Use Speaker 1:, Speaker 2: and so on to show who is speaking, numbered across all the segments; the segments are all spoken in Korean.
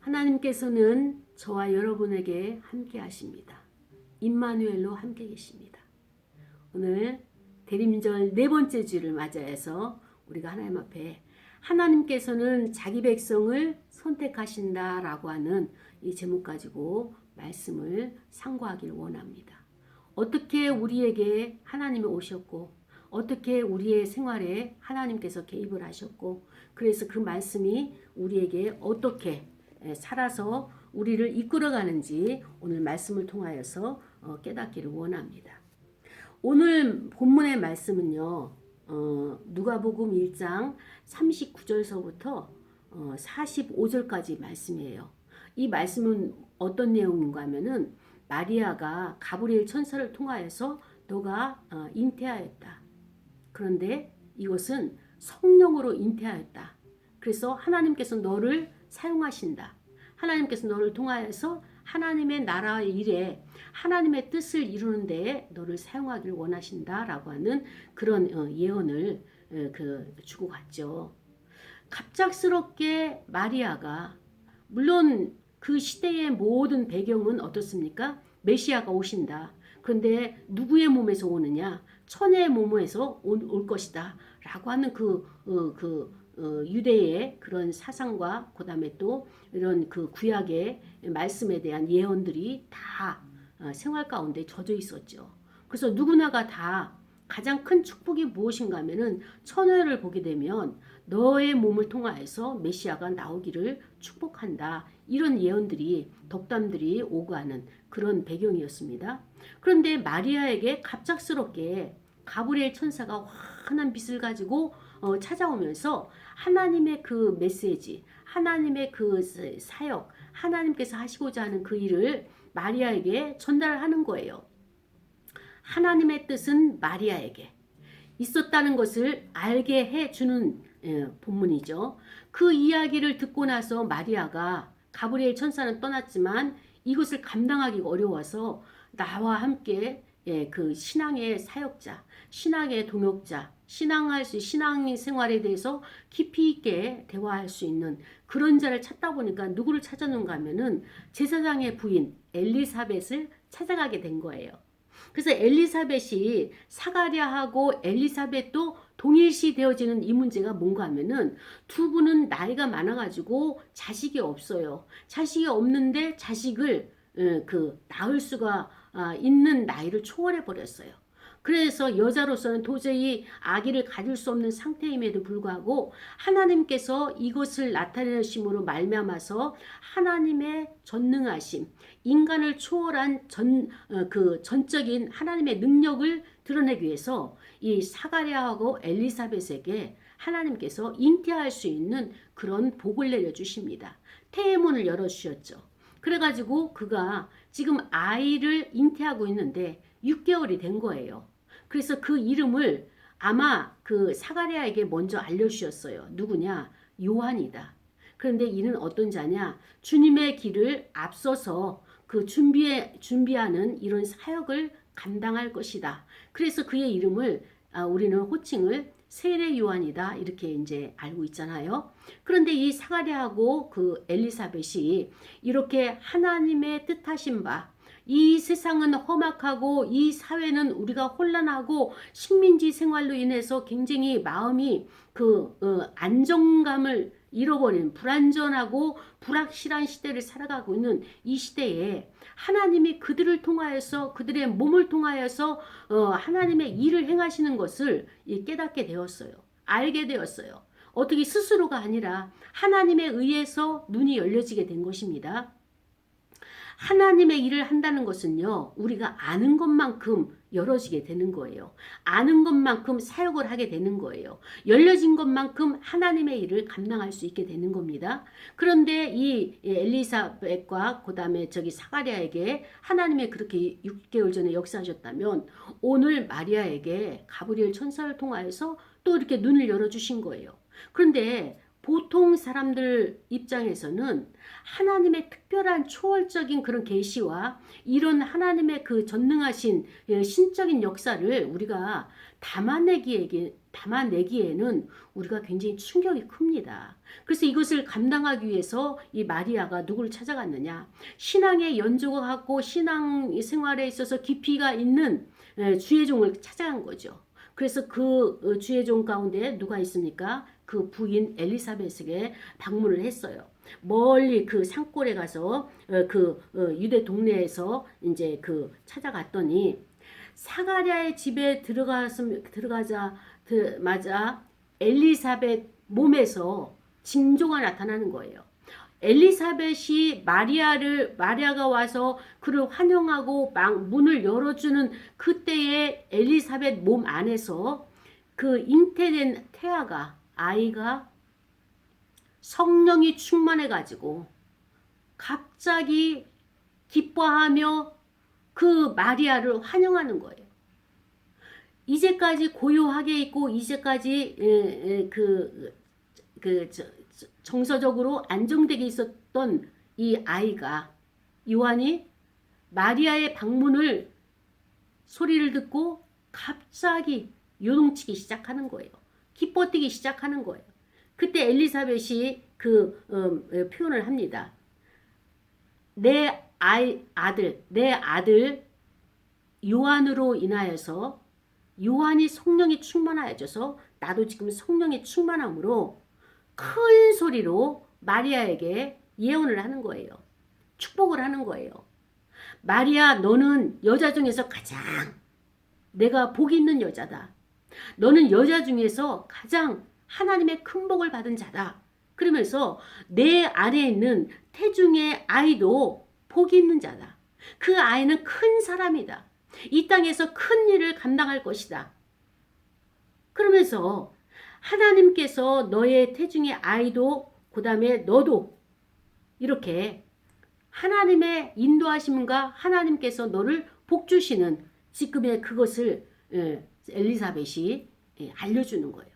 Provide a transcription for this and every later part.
Speaker 1: 하나님께서는 저와 여러분에게 함께 하십니다. 임마누엘로 함께 계십니다. 오늘 대림절 네 번째 주를 맞이해서 우리가 하나님 앞에 하나님께서는 자기 백성을 선택하신다라고 하는 이 제목 가지고 말씀을 상고하길 원합니다. 어떻게 우리에게 하나님이 오셨고 어떻게 우리의 생활에 하나님께서 개입을 하셨고 그래서 그 말씀이 우리에게 어떻게 살아서 우리를 이끌어가는지 오늘 말씀을 통하여서 깨닫기를 원합니다. 오늘 본문의 말씀은요. 누가복음 1장 39절서부터 45절까지 말씀이에요. 이 말씀은 어떤 내용인가 하면은 마리아가 가브리엘 천사를 통하여서 너가 잉태하였다. 그런데 이것은 성령으로 잉태하였다. 그래서 하나님께서 너를 사용하신다. 하나님께서 너를 통하여서 하나님의 나라의 일에 하나님의 뜻을 이루는 데에 너를 사용하기를 원하신다라고 하는 그런 예언을 주고 갔죠. 갑작스럽게 마리아가 물론 그 시대의 모든 배경은 어떻습니까? 메시아가 오신다. 그런데 누구의 몸에서 오느냐? 처녀의 몸에서 올 것이다. 라고 하는 유대의 그런 사상과 그다음에 또 이런 그 구약의 말씀에 대한 예언들이 다 생활 가운데 젖어 있었죠. 그래서 누구나가 다 가장 큰 축복이 무엇인가 하면은 처녀를 보게 되면 너의 몸을 통하여서 메시아가 나오기를 축복한다. 이런 예언들이 덕담들이 오가는 그런 배경이었습니다. 그런데 마리아에게 갑작스럽게 가브리엘 천사가 환한 빛을 가지고 찾아오면서 하나님의 그 메시지, 하나님의 그 사역, 하나님께서 하시고자 하는 그 일을 마리아에게 전달하는 거예요. 하나님의 뜻은 마리아에게 있었다는 것을 알게 해주는 본문이죠. 그 이야기를 듣고 나서 마리아가 가브리엘 천사는 떠났지만 이것을 감당하기가 어려워서 나와 함께 그 신앙의 사역자, 신앙의 동역자, 신앙 생활에 대해서 깊이 있게 대화할 수 있는 그런 자를 찾다 보니까 누구를 찾았는가 하면은 제사장의 부인 엘리사벳을 찾아가게 된 거예요. 그래서 엘리사벳이 사가랴하고 엘리사벳도 동일시 되어지는 이 문제가 뭔가 하면은 두 분은 나이가 많아가지고 자식이 없어요. 자식이 없는데 자식을 낳을 수가 있는 나이를 초월해 버렸어요. 그래서 여자로서는 도저히 아기를 가질 수 없는 상태임에도 불구하고 하나님께서 이것을 나타내심으로 말미암아서 하나님의 전능하심, 인간을 초월한 전적인 하나님의 능력을 드러내기 위해서 이 사가랴하고 엘리사벳에게 하나님께서 잉태할 수 있는 그런 복을 내려주십니다. 태문을 열어주셨죠. 그래가지고 그가 지금 아이를 잉태하고 있는데 6개월이 된 거예요. 그래서 그 이름을 아마 그 사가랴에게 먼저 알려주셨어요. 누구냐? 요한이다. 그런데 이는 어떤 자냐? 주님의 길을 앞서서 그 준비하는 이런 사역을 감당할 것이다. 그래서 그의 이름을 우리는 호칭을 세례 요한이다 이렇게 이제 알고 있잖아요. 그런데 이 사가랴하고 그 엘리사벳이 이렇게 하나님의 뜻하신 바, 이 세상은 험악하고 이 사회는 우리가 혼란하고 식민지 생활로 인해서 굉장히 마음이 안정감을 잃어버린 불안전하고 불확실한 시대를 살아가고 있는 이 시대에 하나님이 그들을 통하여서 그들의 몸을 통하여서 하나님의 일을 행하시는 것을 깨닫게 되었어요. 알게 되었어요. 어떻게 스스로가 아니라 하나님에 의해서 눈이 열려지게 된 것입니다. 하나님의 일을 한다는 것은요, 우리가 아는 것만큼 열어지게 되는 거예요. 아는 것만큼 사역을 하게 되는 거예요. 열려진 것만큼 하나님의 일을 감당할 수 있게 되는 겁니다. 그런데 이 엘리사벳과 그 다음에 사가랴에게 하나님의 그렇게 6개월 전에 역사하셨다면 오늘 마리아에게 가브리엘 천사를 통하여서 또 이렇게 눈을 열어주신 거예요. 그런데 보통 사람들 입장에서는 하나님의 특별한 초월적인 그런 계시와 이런 하나님의 그 전능하신 신적인 역사를 우리가 담아내기에 담아내기에는 우리가 굉장히 충격이 큽니다. 그래서 이것을 감당하기 위해서 이 마리아가 누구를 찾아갔느냐? 신앙의 연조가 갖고 신앙 생활에 있어서 깊이가 있는 주의 종을 찾아간 거죠. 그래서 그 주의 종 가운데 누가 있습니까? 그 부인 엘리사벳에게 방문을 했어요. 멀리 그 산골에 가서 유대 동네에서 이제 그 찾아갔더니 사가랴의 집에 들어가자마자 엘리사벳 몸에서 징조가 나타나는 거예요. 엘리사벳이 마리아가 와서 그를 환영하고 문을 열어주는 그때의 엘리사벳 몸 안에서 그 잉태된 아이가 성령이 충만해가지고 갑자기 기뻐하며 그 마리아를 환영하는 거예요. 이제까지 고요하게 있고 이제까지 정서적으로 안정되게 있었던 이 아이가 요한이 마리아의 방문을 소리를 듣고 갑자기 요동치기 시작하는 거예요. 기뻐뛰기 시작하는 거예요. 그때 엘리사벳이 표현을 합니다. 내 아들 요한으로 인하여서 요한이 성령이 충만하여져서 나도 지금 성령이 충만함으로 큰 소리로 마리아에게 예언을 하는 거예요. 축복을 하는 거예요. 마리아, 너는 여자 중에서 가장 내가 복이 있는 여자다. 너는 여자 중에서 가장 하나님의 큰 복을 받은 자다. 그러면서 내 안에 있는 태중의 아이도 복이 있는 자다. 그 아이는 큰 사람이다. 이 땅에서 큰 일을 감당할 것이다. 그러면서 하나님께서 너의 태중의 아이도 그 다음에 너도 이렇게 하나님의 인도하심과 하나님께서 너를 복주시는 지금의 그것을 엘리사벳이 알려주는 거예요.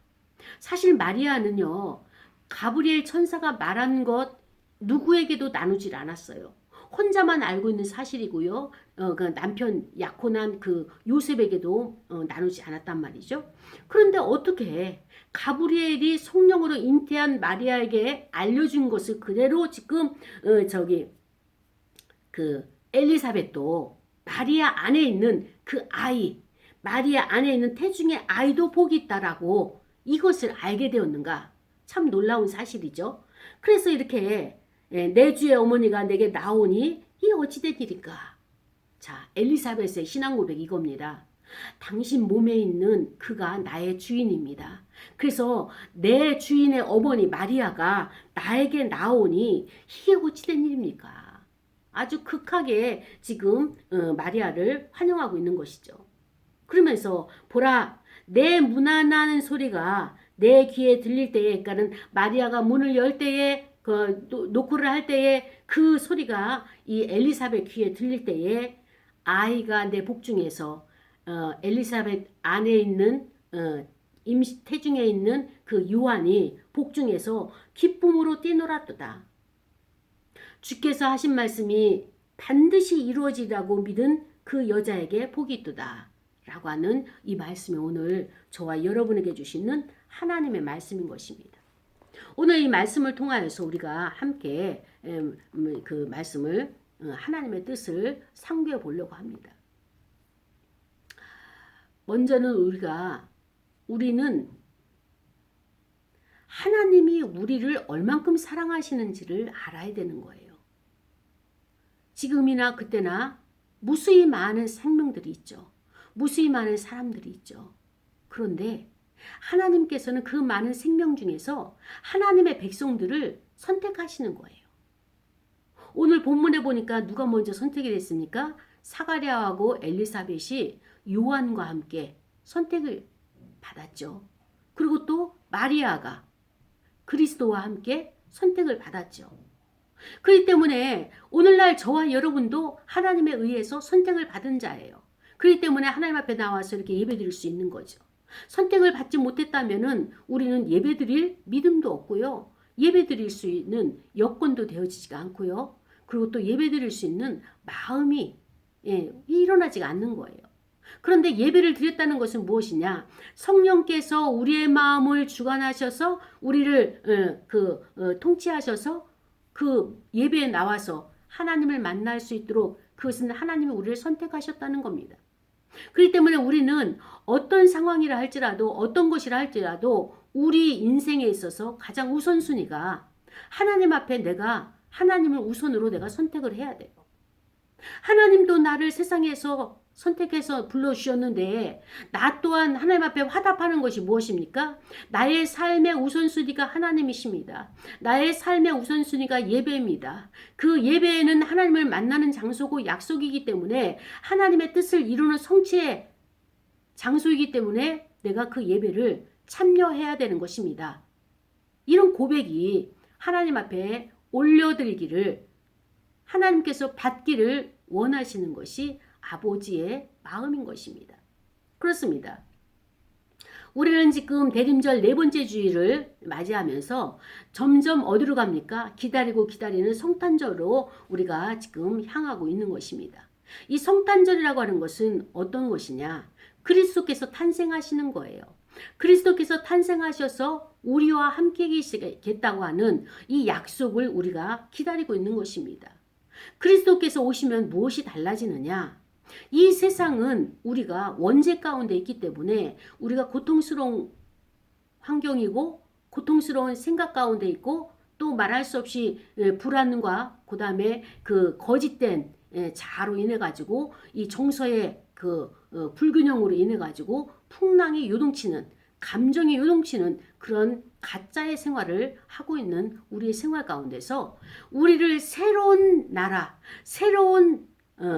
Speaker 1: 사실 마리아는요. 가브리엘 천사가 말한 것 누구에게도 나누질 않았어요. 혼자만 알고 있는 사실이고요. 그 남편 약혼한 그 요셉에게도 나누지 않았단 말이죠. 그런데 어떻게 가브리엘이 성령으로 잉태한 마리아에게 알려준 것을 그대로 지금 엘리사벳도 마리아 안에 있는 그 아이, 마리아 안에 있는 태중의 아이도 복이 있다라고 이것을 알게 되었는가? 참 놀라운 사실이죠. 그래서 이렇게 내 주의 어머니가 내게 나오니 이게 어찌된 일인가? 자, 엘리사벳의 신앙 고백 이겁니다. 당신 몸에 있는 그가 나의 주인입니다. 그래서 내 주인의 어머니 마리아가 나에게 나오니 이게 어찌된 일입니까? 아주 극하게 지금 마리아를 환영하고 있는 것이죠. 그러면서 보라, 내 문안하는 소리가 내 귀에 들릴 때에, 그러니까는 마리아가 문을 열 때에 노크를 할 때에 그 소리가 이 엘리사벳 귀에 들릴 때에 아이가 내 복중에서 엘리사벳 안에 있는 태중에 있는 그 요한이 복중에서 기쁨으로 뛰놀았도다. 주께서 하신 말씀이 반드시 이루어지라고 믿은 그 여자에게 복이 있도다. 라고 하는 이 말씀이 오늘 저와 여러분에게 주시는 하나님의 말씀인 것입니다. 오늘 이 말씀을 통하여서 우리가 함께 그 말씀을 하나님의 뜻을 상고해 보려고 합니다. 먼저는 우리는 하나님이 우리를 얼만큼 사랑하시는지를 알아야 되는 거예요. 지금이나 그때나 무수히 많은 생명들이 있죠. 무수히 많은 사람들이 있죠. 그런데 하나님께서는 그 많은 생명 중에서 하나님의 백성들을 선택하시는 거예요. 오늘 본문에 보니까 누가 먼저 선택이 됐습니까? 사가랴하고 엘리사벳이 요한과 함께 선택을 받았죠. 그리고 또 마리아가 그리스도와 함께 선택을 받았죠. 그렇기 때문에 오늘날 저와 여러분도 하나님에 의해서 선택을 받은 자예요. 그렇기 때문에 하나님 앞에 나와서 이렇게 예배드릴 수 있는 거죠. 선택을 받지 못했다면은 우리는 예배드릴 믿음도 없고요. 예배드릴 수 있는 여건도 되어지지가 않고요. 그리고 또 예배드릴 수 있는 마음이 일어나지가 않는 거예요. 그런데 예배를 드렸다는 것은 무엇이냐? 성령께서 우리의 마음을 주관하셔서 우리를 통치하셔서 그 예배에 나와서 하나님을 만날 수 있도록 그것은 하나님이 우리를 선택하셨다는 겁니다. 그렇기 때문에 우리는 어떤 상황이라 할지라도 어떤 것이라 할지라도 우리 인생에 있어서 가장 우선순위가 하나님 앞에 내가 하나님을 우선으로 내가 선택을 해야 돼요. 하나님도 나를 세상에서 선택해서 불러주셨는데 나 또한 하나님 앞에 화답하는 것이 무엇입니까? 나의 삶의 우선순위가 하나님이십니다. 나의 삶의 우선순위가 예배입니다. 그 예배에는 하나님을 만나는 장소고 약속이기 때문에 하나님의 뜻을 이루는 성취의 장소이기 때문에 내가 그 예배를 참여해야 되는 것입니다. 이런 고백이 하나님 앞에 올려드리기를 하나님께서 받기를 원하시는 것이 아버지의 마음인 것입니다. 그렇습니다. 우리는 지금 대림절 4번째 주일을 맞이하면서 점점 어디로 갑니까? 기다리고 기다리는 성탄절로 우리가 지금 향하고 있는 것입니다. 이 성탄절이라고 하는 것은 어떤 것이냐? 그리스도께서 탄생하시는 거예요. 그리스도께서 탄생하셔서 우리와 함께 계시겠다고 하는 이 약속을 우리가 기다리고 있는 것입니다. 그리스도께서 오시면 무엇이 달라지느냐? 이 세상은 우리가 원죄 가운데 있기 때문에 우리가 고통스러운 환경이고 고통스러운 생각 가운데 있고 또 말할 수 없이 불안과 그 다음에 그 거짓된 자아로 인해 가지고 이 정서의 불균형으로 인해 가지고 풍랑이 요동치는 감정이 요동치는 그런 가짜의 생활을 하고 있는 우리의 생활 가운데서 우리를 새로운 나라, 새로운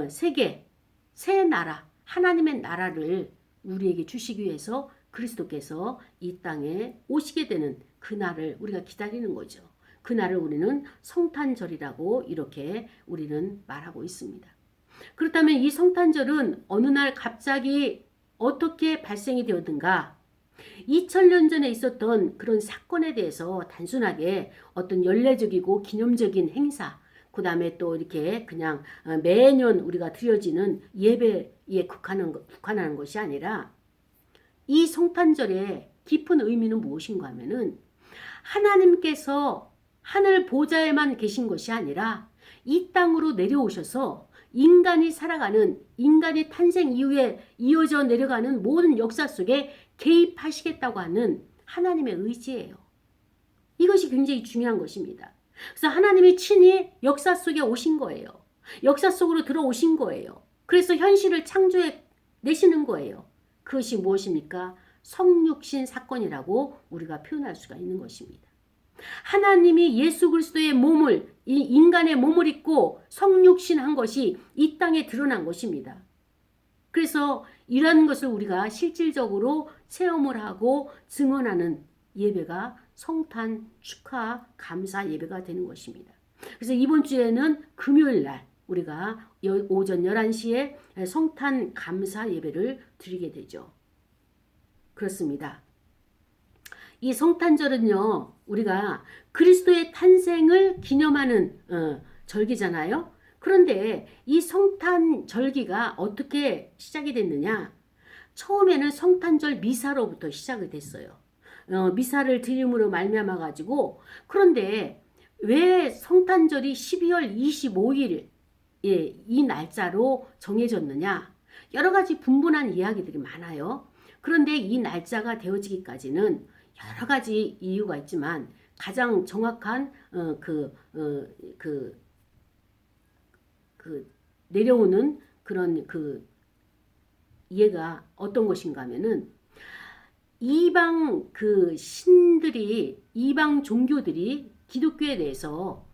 Speaker 1: 세계, 새 나라, 하나님의 나라를 우리에게 주시기 위해서 그리스도께서 이 땅에 오시게 되는 그날을 우리가 기다리는 거죠. 그날을 우리는 성탄절이라고 이렇게 우리는 말하고 있습니다. 그렇다면 이 성탄절은 어느 날 갑자기 어떻게 발생이 되었는가? 2000년 전에 있었던 그런 사건에 대해서 단순하게 어떤 연례적이고 기념적인 행사, 그 다음에 또 이렇게 그냥 매년 우리가 드려지는 예배에 국한하는 것이 아니라 이 성탄절의 깊은 의미는 무엇인가 하면은 하나님께서 하늘 보좌에만 계신 것이 아니라 이 땅으로 내려오셔서 인간이 살아가는 인간의 탄생 이후에 이어져 내려가는 모든 역사 속에 개입하시겠다고 하는 하나님의 의지예요. 이것이 굉장히 중요한 것입니다. 그래서 하나님이 친히 역사 속에 오신 거예요. 역사 속으로 들어오신 거예요. 그래서 현실을 창조해 내시는 거예요. 그것이 무엇입니까? 성육신 사건이라고 우리가 표현할 수가 있는 것입니다. 하나님이 예수 그리스도의 몸을 이 인간의 몸을 입고 성육신한 것이 이 땅에 드러난 것입니다. 그래서 이런 것을 우리가 실질적으로 체험을 하고 증언하는 예배가 성탄 축하 감사 예배가 되는 것입니다. 그래서 이번 주에는 금요일 날 우리가 오전 11시에 성탄 감사 예배를 드리게 되죠. 그렇습니다. 이 성탄절은요, 우리가 그리스도의 탄생을 기념하는 절기잖아요. 그런데 이 성탄절기가 어떻게 시작이 됐느냐? 처음에는 성탄절 미사로부터 시작이 됐어요. 미사를 드림으로 말미암아 가지고, 그런데 왜 성탄절이 12월 25일 이 날짜로 정해졌느냐? 여러 가지 분분한 이야기들이 많아요. 그런데 이 날짜가 되어지기까지는 여러 가지 이유가 있지만 가장 정확한 내려오는 그런 이해가 어떤 것인가 하면은 이방 신들이 이방 종교들이 기독교에 대해서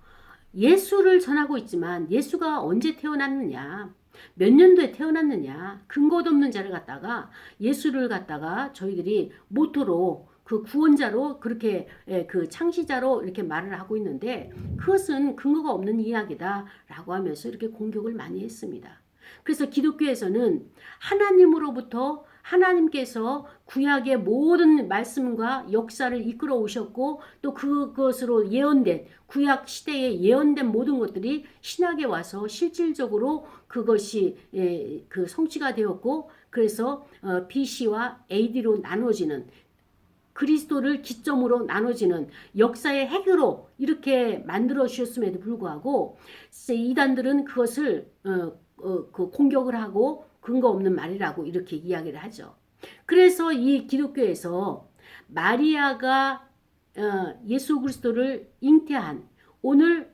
Speaker 1: 예수를 전하고 있지만 예수가 언제 태어났느냐, 몇 년도에 태어났느냐, 근거도 없는 자를 갖다가 예수를 갖다가 저희들이 모토로 그 구원자로 그렇게 그 창시자로 이렇게 말을 하고 있는데 그것은 근거가 없는 이야기다라고 하면서 이렇게 공격을 많이 했습니다. 그래서 기독교에서는 하나님으로부터 하나님께서 구약의 모든 말씀과 역사를 이끌어 오셨고 또 그것으로 예언된 구약 시대에 예언된 모든 것들이 신약에 와서 실질적으로 그것이 그 성취가 되었고 그래서 BC와 AD로 나눠지는, 그리스도를 기점으로 나눠지는 역사의 핵으로 이렇게 만들어 주셨음에도 불구하고 이단들은 그것을 그 공격을 하고 근거 없는 말이라고 이렇게 이야기를 하죠. 그래서 이 기독교에서 마리아가 예수 그리스도를 잉태한 오늘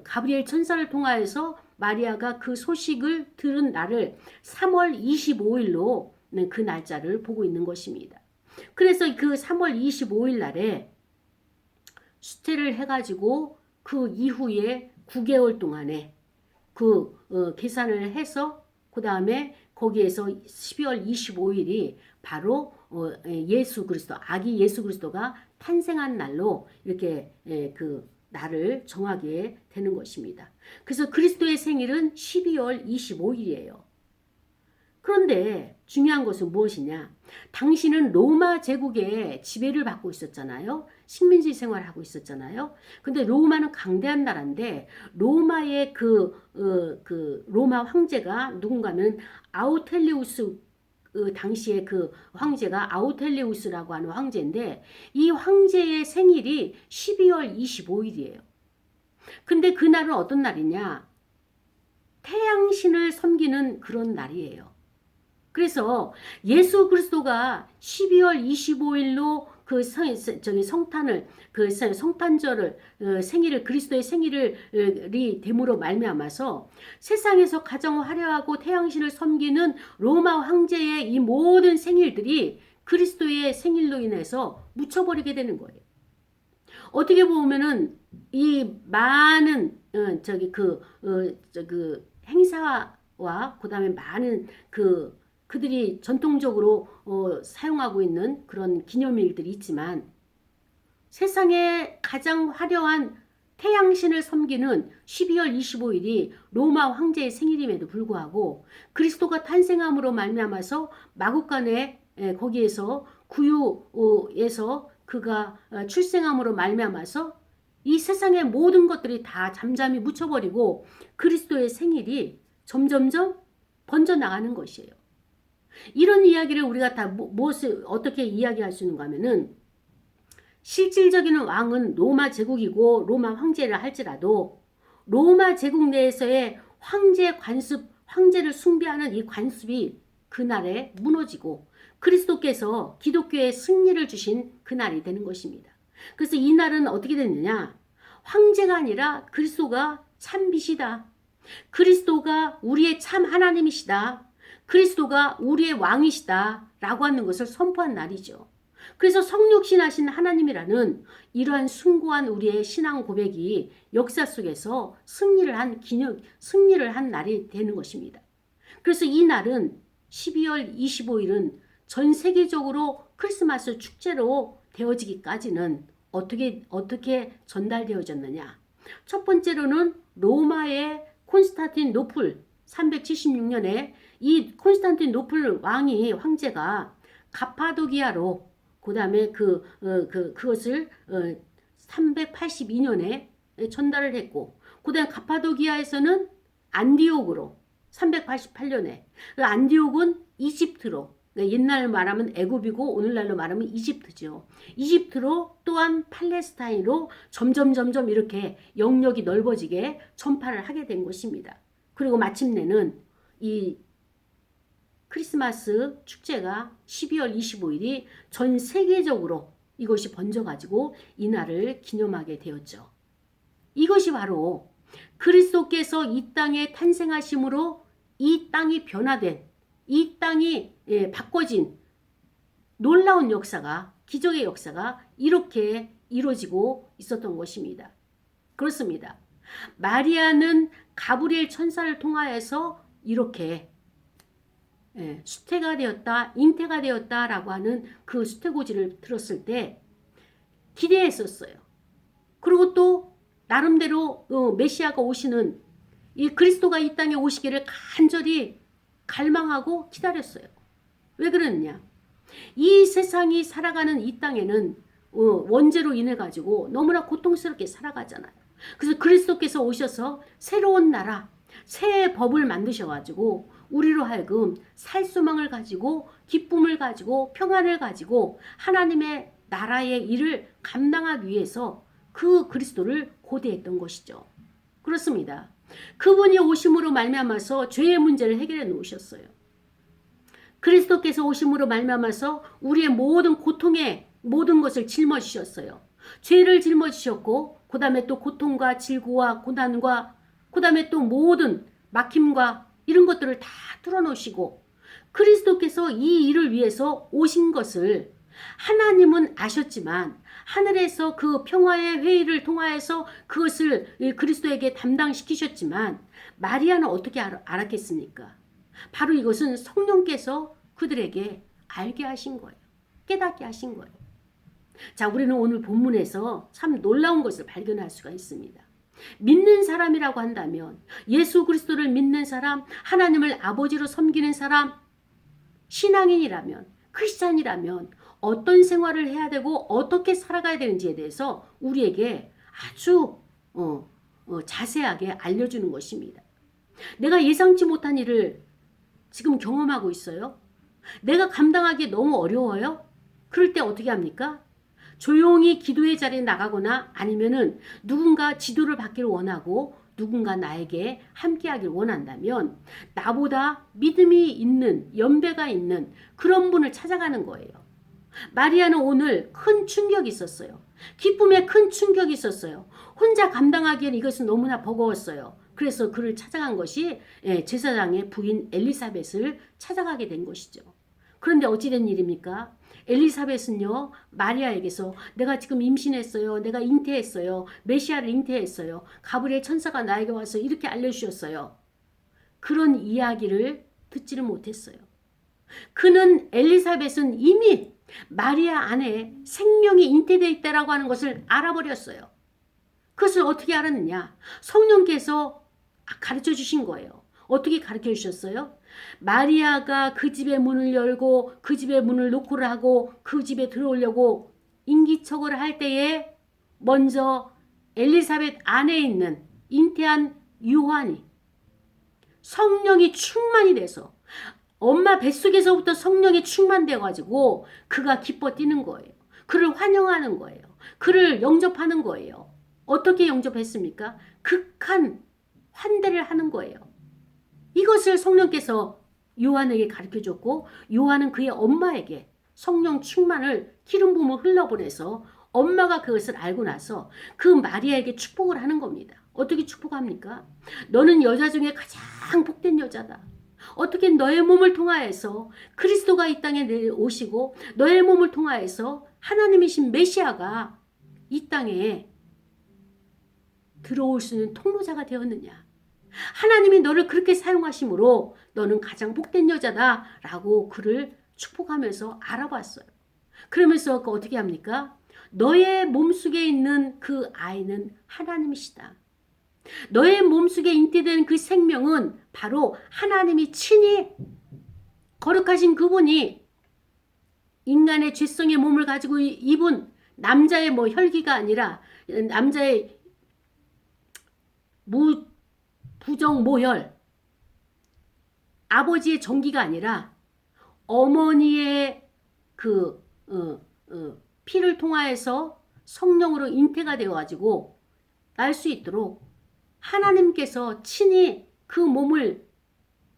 Speaker 1: 가브리엘 천사를 통하여서 마리아가 그 소식을 들은 날을 3월 25일로 그 날짜를 보고 있는 것입니다. 그래서 그 3월 25일 날에 수태를 해가지고 그 이후에 9개월 동안에 그 계산을 해서 그 다음에 거기에서 12월 25일이 바로 예수 그리스도, 아기 예수 그리스도가 탄생한 날로 이렇게 그 날을 정하게 되는 것입니다. 그래서 그리스도의 생일은 12월 25일이에요. 그런데 중요한 것은 무엇이냐? 당신은 로마 제국의 지배를 받고 있었잖아요. 식민지 생활을 하고 있었잖아요. 근데 로마는 강대한 나라인데 로마의 그 로마 황제가 누군가면 아우텔리우스, 당시에 그 황제가 아우텔리우스라고 하는 황제인데 이 황제의 생일이 12월 25일이에요. 근데 그날은 어떤 날이냐? 태양신을 섬기는 그런 날이에요. 그래서 예수 그리스도가 12월 25일로 그 성탄을, 그 성탄절을, 생일을, 그리스도의 생일이 됨으로 말미암아서 세상에서 가장 화려하고 태양신을 섬기는 로마 황제의 이 모든 생일들이 그리스도의 생일로 인해서 묻혀버리게 되는 거예요. 어떻게 보면은 이 많은 행사와 그다음에 많은 그들이 전통적으로 사용하고 있는 그런 기념일들이 있지만 세상에 가장 화려한 태양신을 섬기는 12월 25일이 로마 황제의 생일임에도 불구하고 그리스도가 탄생함으로 말미암아서 마국간에 거기에서 구유에서 그가 출생함으로 말미암아서 이 세상의 모든 것들이 다 잠잠히 묻혀버리고 그리스도의 생일이 점점점 번져나가는 것이에요. 이런 이야기를 우리가 다 무엇을 어떻게 이야기할 수 있는가 하면은 실질적인 왕은 로마 제국이고 로마 황제라 할지라도 로마 제국 내에서의 황제 관습, 황제를 숭배하는 이 관습이 그날에 무너지고 그리스도께서 기독교에 승리를 주신 그날이 되는 것입니다. 그래서 이 날은 어떻게 됐느냐? 황제가 아니라 그리스도가 참 빛이다. 그리스도가 우리의 참 하나님이시다. 그리스도가 우리의 왕이시다 라고 하는 것을 선포한 날이죠. 그래서 성육신하신 하나님이라는 이러한 숭고한 우리의 신앙 고백이 역사 속에서 승리를 한 날이 되는 것입니다. 그래서 이 날은 12월 25일은 전 세계적으로 크리스마스 축제로 되어지기까지는 어떻게 전달되어졌느냐? 첫 번째로는 로마의 콘스탄티노플 376년에 이 콘스탄티노플 황제가 가파도기아로 그다음에 그것을 382년에 전달을 했고 그다음 가파도기아에서는 안디옥으로 388년에 안디옥은 이집트로 옛날 말하면 애굽이고 오늘날로 말하면 이집트죠. 이집트로 또한 팔레스타인으로 점점 이렇게 영역이 넓어지게 전파를 하게 된 것입니다. 그리고 마침내는 이 크리스마스 축제가 12월 25일이 전 세계적으로 이것이 번져가지고 이 날을 기념하게 되었죠. 이것이 바로 그리스도께서 이 땅에 탄생하심으로 이 땅이 변화된, 이 땅이 바꿔진 놀라운 역사가, 기적의 역사가 이렇게 이루어지고 있었던 것입니다. 그렇습니다. 마리아는 가브리엘 천사를 통하여서 이렇게 수태가 되었다, 잉태가 되었다라고 하는 그 수태고지를 들었을 때 기대했었어요. 그리고 또 나름대로 메시아가 오시는 이 그리스도가 이 땅에 오시기를 간절히 갈망하고 기다렸어요. 왜 그러느냐? 이 세상이 살아가는 이 땅에는 원죄로 인해 가지고 너무나 고통스럽게 살아가잖아요. 그래서 그리스도께서 오셔서 새로운 나라, 새 법을 만드셔 가지고 우리로 하여금 살 소망을 가지고 기쁨을 가지고 평안을 가지고 하나님의 나라의 일을 감당하기 위해서 그 그리스도를 고대했던 것이죠. 그렇습니다. 그분이 오심으로 말미암아서 죄의 문제를 해결해 놓으셨어요. 그리스도께서 오심으로 말미암아서 우리의 모든 고통의 모든 것을 짊어지셨어요. 죄를 짊어지셨고 그 다음에 또 고통과 질고와 고난과 그 다음에 또 모든 막힘과 이런 것들을 다 뚫어놓으시고 그리스도께서 이 일을 위해서 오신 것을 하나님은 아셨지만 하늘에서 그 평화의 회의를 통하여서 그것을 그리스도에게 담당시키셨지만 마리아는 어떻게 알았겠습니까? 바로 이것은 성령께서 그들에게 알게 하신 거예요. 깨닫게 하신 거예요. 자, 우리는 오늘 본문에서 참 놀라운 것을 발견할 수가 있습니다. 믿는 사람이라고 한다면 예수 그리스도를 믿는 사람, 하나님을 아버지로 섬기는 사람, 신앙인이라면, 크리스찬이라면 어떤 생활을 해야 되고 어떻게 살아가야 되는지에 대해서 우리에게 아주 자세하게 알려주는 것입니다. 내가 예상치 못한 일을 지금 경험하고 있어요. 내가 감당하기 너무 어려워요. 그럴 때 어떻게 합니까? 조용히 기도의 자리에 나가거나 아니면은 누군가 지도를 받기를 원하고 누군가 나에게 함께하길 원한다면 나보다 믿음이 있는 연배가 있는 그런 분을 찾아가는 거예요. 마리아는 오늘 큰 충격이 있었어요. 기쁨에 큰 충격이 있었어요. 혼자 감당하기엔 이것은 너무나 버거웠어요. 그래서 그를 찾아간 것이 제사장의 부인 엘리사벳을 찾아가게 된 것이죠. 그런데 어찌된 일입니까? 엘리사벳은요, 마리아에게서 내가 지금 임신했어요. 내가 잉태했어요. 메시아를 잉태했어요. 가브리엘 천사가 나에게 와서 이렇게 알려주셨어요. 그런 이야기를 듣지를 못했어요. 그는 엘리사벳은 이미 마리아 안에 생명이 잉태되어 있다라고 하는 것을 알아버렸어요. 그것을 어떻게 알았느냐? 성령께서 가르쳐 주신 거예요. 어떻게 가르쳐 주셨어요? 마리아가 그 집의 문을 열고 그 집의 문을 노크를 하고 그 집에 들어오려고 인기척을 할 때에 먼저 엘리사벳 안에 있는 잉태한 요한이 성령이 충만이 돼서 엄마 뱃속에서부터 성령이 충만되어 가지고 그가 기뻐 뛰는 거예요. 그를 환영하는 거예요. 그를 영접하는 거예요. 어떻게 영접했습니까? 극한 환대를 하는 거예요. 이것을 성령께서 요한에게 가르쳐줬고 요한은 그의 엄마에게 성령 충만을 기름 부음을 흘러보내서 엄마가 그것을 알고 나서 그 마리아에게 축복을 하는 겁니다. 어떻게 축복합니까? 너는 여자 중에 가장 복된 여자다. 어떻게 너의 몸을 통하여서 그리스도가 이 땅에 오시고 너의 몸을 통하여서 하나님이신 메시아가 이 땅에 들어올 수 있는 통로자가 되었느냐. 하나님이 너를 그렇게 사용하심으로 너는 가장 복된 여자다라고 그를 축복하면서 알아봤어요. 그러면서 그 어떻게 합니까? 너의 몸속에 있는 그 아이는 하나님이시다. 너의 몸속에 잉태된 그 생명은 바로 하나님이 친히 거룩하신 그분이 인간의 죄성의 몸을 가지고 입은 남자의 혈기가 아니라 남자의 부정모혈 아버지의 정기가 아니라 어머니의 피를 통하여서 성령으로 잉태가 되어가지고 날 수 있도록 하나님께서 친히 그 몸을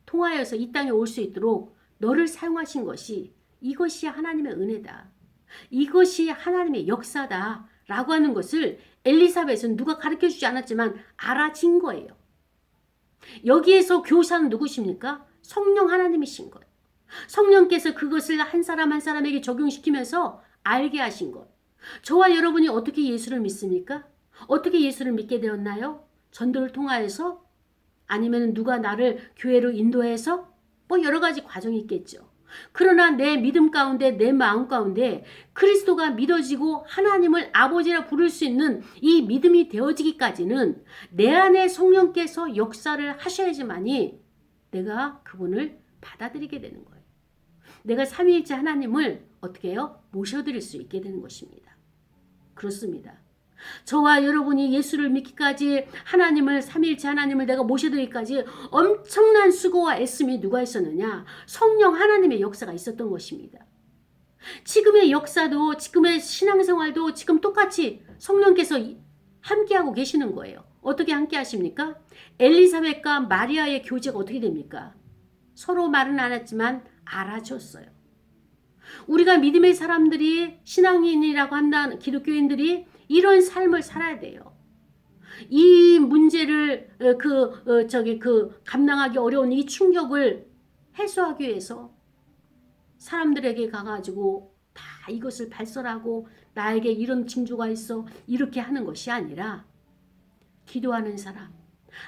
Speaker 1: 통하여서 이 땅에 올 수 있도록 너를 사용하신 것이 이것이 하나님의 은혜다. 이것이 하나님의 역사다. 라고 하는 것을 엘리사벳은 누가 가르쳐주지 않았지만 알아진 거예요. 여기에서 교사는 누구십니까? 성령 하나님이신 거예요. 성령께서 그것을 한 사람 한 사람에게 적용시키면서 알게 하신 것. 저와 여러분이 어떻게 예수를 믿습니까? 어떻게 예수를 믿게 되었나요? 전도를 통하여서? 아니면 누가 나를 교회로 인도해서? 여러 가지 과정이 있겠죠. 그러나 내 믿음 가운데 내 마음 가운데 그리스도가 믿어지고 하나님을 아버지라 부를 수 있는 이 믿음이 되어지기까지는 내 안에 성령께서 역사를 하셔야지만이 내가 그분을 받아들이게 되는 거예요. 내가 삼위일체 하나님을 어떻게 해요? 모셔드릴 수 있게 되는 것입니다. 그렇습니다. 저와 여러분이 예수를 믿기까지 하나님을 삼위일체 하나님을 내가 모셔드리기까지 엄청난 수고와 애씀이 누가 있었느냐? 성령 하나님의 역사가 있었던 것입니다. 지금의 역사도 지금의 신앙생활도 지금 똑같이 성령께서 함께하고 계시는 거예요. 어떻게 함께 하십니까? 엘리사벳과 마리아의 교제가 어떻게 됩니까? 서로 말은 안 했지만 알아줬어요. 우리가 믿음의 사람들이 신앙인이라고 한다는 기독교인들이 이런 삶을 살아야 돼요. 이 문제를 감당하기 어려운 이 충격을 해소하기 위해서 사람들에게 가가지고 다 이것을 발설하고 나에게 이런 징조가 있어 이렇게 하는 것이 아니라 기도하는 사람,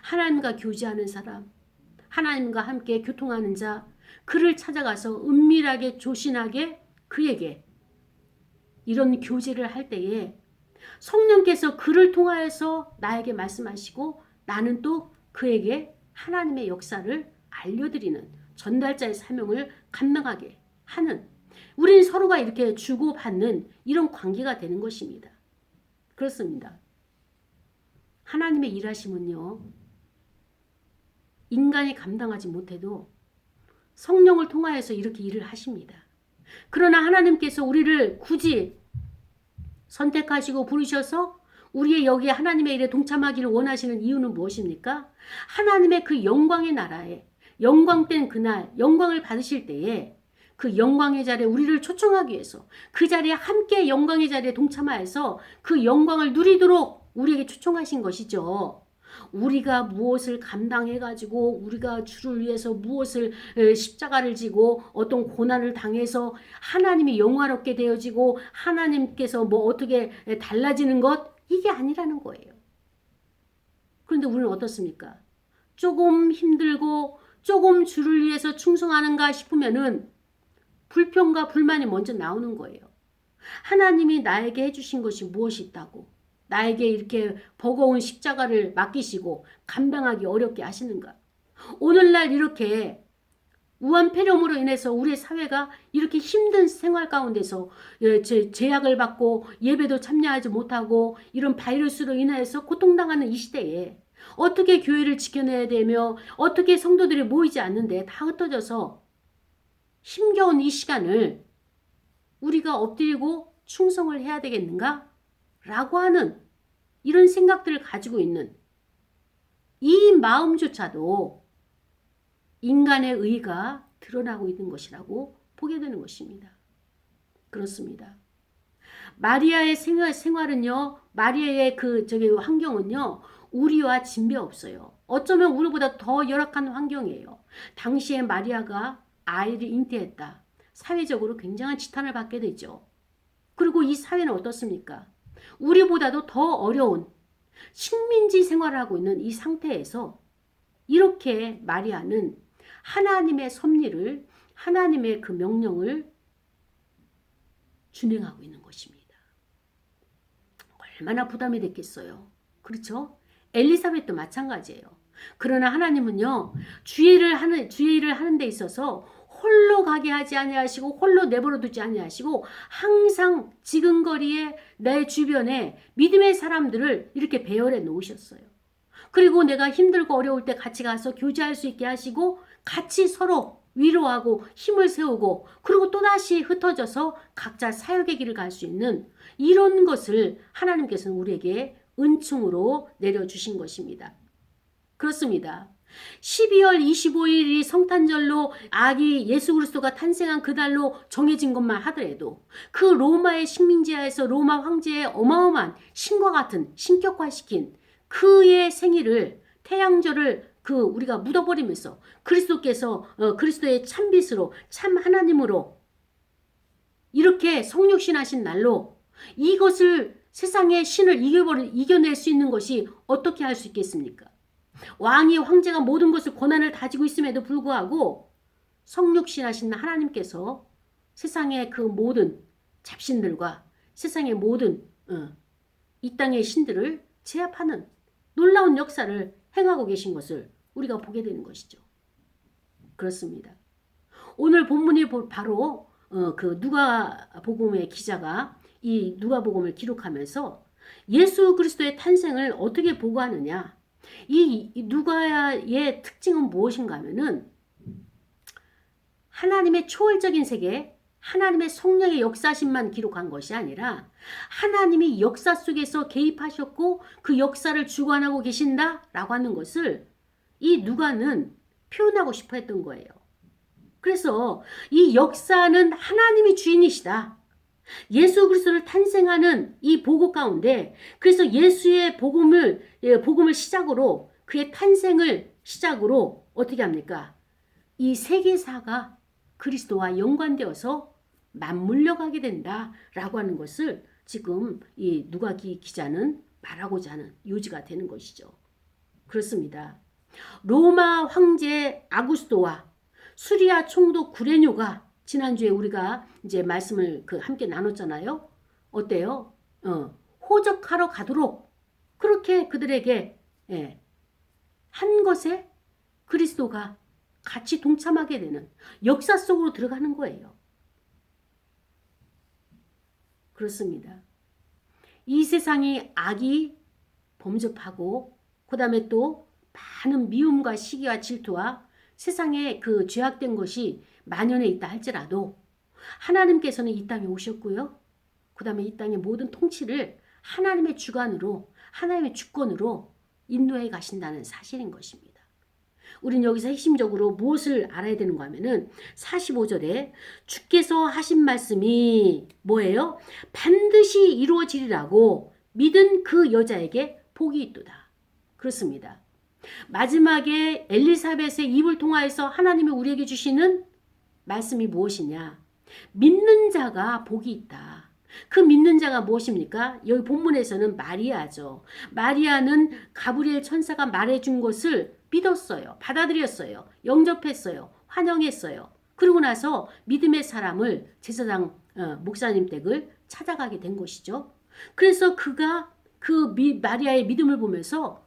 Speaker 1: 하나님과 교제하는 사람, 하나님과 함께 교통하는 자, 그를 찾아가서 은밀하게 조신하게 그에게 이런 교제를 할 때에 성령께서 그를 통하여서 나에게 말씀하시고 나는 또 그에게 하나님의 역사를 알려드리는 전달자의 사명을 감당하게 하는, 우리는 서로가 이렇게 주고받는 이런 관계가 되는 것입니다. 그렇습니다. 하나님의 일하심은요, 인간이 감당하지 못해도 성령을 통하여서 이렇게 일을 하십니다. 그러나 하나님께서 우리를 굳이 선택하시고 부르셔서 우리의 여기에 하나님의 일에 동참하기를 원하시는 이유는 무엇입니까? 하나님의 그 영광의 나라에 영광된 그날 영광을 받으실 때에 그 영광의 자리에 우리를 초청하기 위해서 그 자리에 함께 영광의 자리에 동참하여서 그 영광을 누리도록 우리에게 초청하신 것이죠. 우리가 무엇을 감당해가지고 우리가 주를 위해서 무엇을 십자가를 지고 어떤 고난을 당해서 하나님이 영화롭게 되어지고 하나님께서 뭐 어떻게 달라지는 것, 이게 아니라는 거예요. 그런데 우리는 어떻습니까? 조금 힘들고 조금 주를 위해서 충성하는가 싶으면은 불평과 불만이 먼저 나오는 거예요. 하나님이 나에게 해주신 것이 무엇이 있다고 나에게 이렇게 버거운 십자가를 맡기시고 감당하기 어렵게 하시는가? 오늘날 이렇게 우한폐렴으로 인해서 우리의 사회가 이렇게 힘든 생활 가운데서 제약을 받고 예배도 참여하지 못하고 이런 바이러스로 인해서 고통당하는 이 시대에 어떻게 교회를 지켜내야 되며 어떻게 성도들이 모이지 않는데 다 흩어져서 힘겨운 이 시간을 우리가 엎드리고 충성을 해야 되겠는가? 라고 하는 이런 생각들을 가지고 있는 이 마음조차도 인간의 의가 드러나고 있는 것이라고 보게 되는 것입니다. 그렇습니다. 마리아의 생활은요, 마리아의 환경은요, 우리와 진배 없어요. 어쩌면 우리보다 더 열악한 환경이에요. 당시에 마리아가 아이를 잉태했다. 사회적으로 굉장한 지탄을 받게 되죠. 그리고 이 사회는 어떻습니까? 우리보다도 더 어려운 식민지 생활을 하고 있는 이 상태에서 이렇게 마리아는 하나님의 섭리를, 하나님의 그 명령을 준행하고 있는 것입니다. 얼마나 부담이 됐겠어요. 그렇죠? 엘리사벳도 마찬가지예요. 그러나 하나님은요, 주의를 하는 데 있어서 홀로 가게 하지 아니하시고 홀로 내버려 두지 아니하시고 항상 지근거리에 내 주변에 믿음의 사람들을 이렇게 배열해 놓으셨어요. 그리고 내가 힘들고 어려울 때 같이 가서 교제할 수 있게 하시고 같이 서로 위로하고 힘을 세우고 그리고 또다시 흩어져서 각자 사역의 길을 갈 수 있는 이런 것을 하나님께서는 우리에게 은총으로 내려주신 것입니다. 그렇습니다. 12월 25일이 성탄절로 아기 예수 그리스도가 탄생한 그날로 정해진 것만 하더라도 그 로마의 식민지하에서 로마 황제의 어마어마한 신과 같은 신격화시킨 그의 생일을 태양절을 우리가 묻어버리면서 그리스도께서 그리스도의 참빛으로 참 하나님으로 이렇게 성육신하신 날로 이것을 세상의 신을 이겨낼 수 있는 것이 어떻게 할 수 있겠습니까? 왕이 황제가 모든 것을 권한을 다지고 있음에도 불구하고 성육신하신 하나님께서 세상의 그 모든 잡신들과 세상의 모든 이 땅의 신들을 제압하는 놀라운 역사를 행하고 계신 것을 우리가 보게 되는 것이죠. 그렇습니다. 오늘 본문이 바로 그 누가복음의 기자가 이 누가복음을 기록하면서 예수 그리스도의 탄생을 어떻게 보고하느냐? 이 누가의 특징은 무엇인가 하면은 하나님의 초월적인 세계, 하나님의 성령의 역사심만 기록한 것이 아니라 하나님이 역사 속에서 개입하셨고 그 역사를 주관하고 계신다라고 하는 것을 이 누가는 표현하고 싶어 했던 거예요. 그래서 이 역사는 하나님이 주인이시다. 예수 그리스도를 탄생하는 이 보고 가운데 그래서 예수의 복음을 시작으로 그의 탄생을 시작으로 어떻게 합니까? 이 세계사가 그리스도와 연관되어서 맞물려 가게 된다라고 하는 것을 지금 이 누가기 기자는 말하고자 하는 요지가 되는 것이죠. 그렇습니다. 로마 황제 아구스토와 수리아 총독 구레뇨가 지난주에 우리가 이제 말씀을 함께 나눴잖아요. 어때요? 호적하러 가도록 그렇게 그들에게 한 것에 그리스도가 같이 동참하게 되는 역사 속으로 들어가는 거예요. 그렇습니다. 이 세상이 악이 범접하고 그 다음에 또 많은 미움과 시기와 질투와 세상에 그 죄악된 것이 만연해 있다 할지라도 하나님께서는 이 땅에 오셨고요. 그 다음에 이 땅의 모든 통치를 하나님의 주관으로 하나님의 주권으로 인도해 가신다는 사실인 것입니다. 우린 여기서 핵심적으로 무엇을 알아야 되는가 하면은 45절에 주께서 하신 말씀이 뭐예요? 반드시 이루어지리라고 믿은 그 여자에게 복이 있도다. 그렇습니다. 마지막에 엘리사벳의 입을 통하여서 하나님이 우리에게 주시는 말씀이 무엇이냐? 믿는 자가 복이 있다. 그 믿는 자가 무엇입니까? 여기 본문에서는 마리아죠. 마리아는 가브리엘 천사가 말해준 것을 믿었어요. 받아들였어요. 영접했어요. 환영했어요. 그러고 나서 믿음의 사람을 제사장 목사님 댁을 찾아가게 된 것이죠. 그래서 그가 마리아의 믿음을 보면서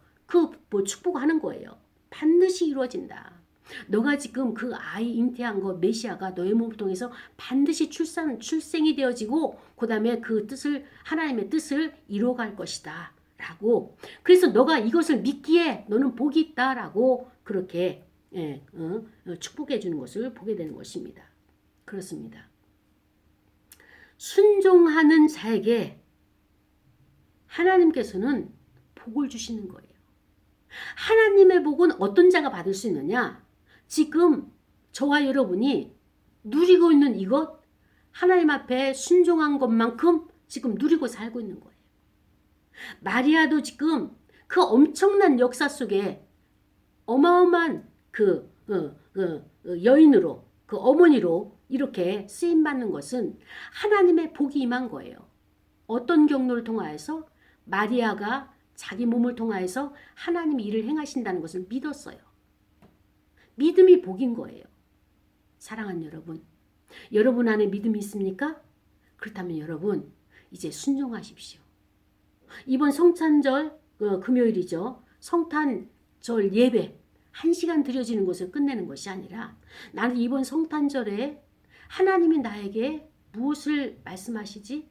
Speaker 1: 축복하는 거예요. 반드시 이루어진다. 너가 지금 그 아이 잉태한 거 메시아가 너의 몸을 통해서 반드시 출생이 되어지고 그 다음에 그 뜻을 하나님의 뜻을 이루어갈 것이다 라고 그래서 너가 이것을 믿기에 너는 복이 있다 라고 그렇게 축복해 주는 것을 보게 되는 것입니다. 그렇습니다. 순종하는 자에게 하나님께서는 복을 주시는 거예요. 하나님의 복은 어떤 자가 받을 수 있느냐? 지금 저와 여러분이 누리고 있는 이것 하나님 앞에 순종한 것만큼 지금 누리고 살고 있는 거예요. 마리아도 지금 그 엄청난 역사 속에 어마어마한 여인으로 그 어머니로 이렇게 쓰임받는 것은 하나님의 복이 임한 거예요. 어떤 경로를 통하여서 마리아가 자기 몸을 통하여서 하나님이 일을 행하신다는 것을 믿었어요. 믿음이 복인 거예요. 사랑하는 여러분, 여러분 안에 믿음이 있습니까? 그렇다면 여러분 이제 순종하십시오. 이번 성탄절 금요일이죠. 성탄절 예배 1시간 드려지는 것을 끝내는 것이 아니라 나는 이번 성탄절에 하나님이 나에게 무엇을 말씀하시지?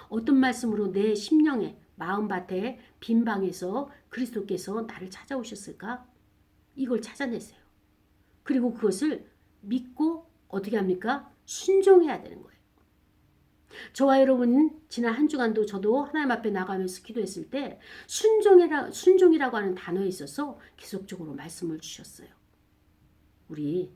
Speaker 1: 어떤 말씀으로 내 심령에 마음밭에 빈 방에서 그리스도께서 나를 찾아오셨을까? 이걸 찾아내세요. 그리고 그것을 믿고 어떻게 합니까? 순종해야 되는 거예요. 저와 여러분 지난 한 주간도 저도 하나님 앞에 나가면서 기도했을 때 순종이라고 하는 단어에 있어서 계속적으로 말씀을 주셨어요. 우리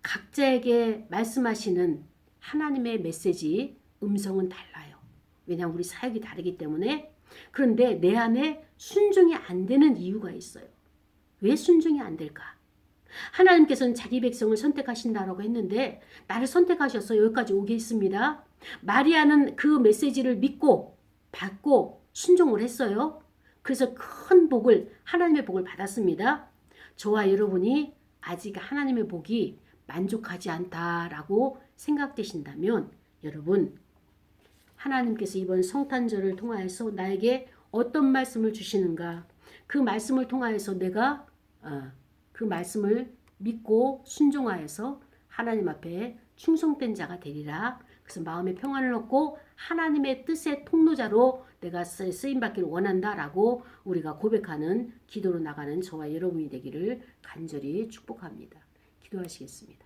Speaker 1: 각자에게 말씀하시는 하나님의 메시지 음성은 달라요. 왜냐하면 우리 사역이 다르기 때문에. 그런데 내 안에 순종이 안 되는 이유가 있어요. 왜 순종이 안 될까? 하나님께서는 자기 백성을 선택하신다라고 했는데 나를 선택하셔서 여기까지 오게 했습니다. 마리아는 그 메시지를 믿고 받고 순종을 했어요. 그래서 큰 복을 하나님의 복을 받았습니다. 저와 여러분이 아직 하나님의 복이 만족하지 않다라고 생각되신다면 여러분 하나님께서 이번 성탄절을 통하여서 나에게 어떤 말씀을 주시는가 그 말씀을 통하여서 내가 그 말씀을 믿고 순종하여서 하나님 앞에 충성된 자가 되리라. 그래서 마음의 평안을 얻고 하나님의 뜻의 통로자로 내가 쓰임 받기를 원한다라고 우리가 고백하는 기도로 나가는 저와 여러분이 되기를 간절히 축복합니다. 기도하시겠습니다.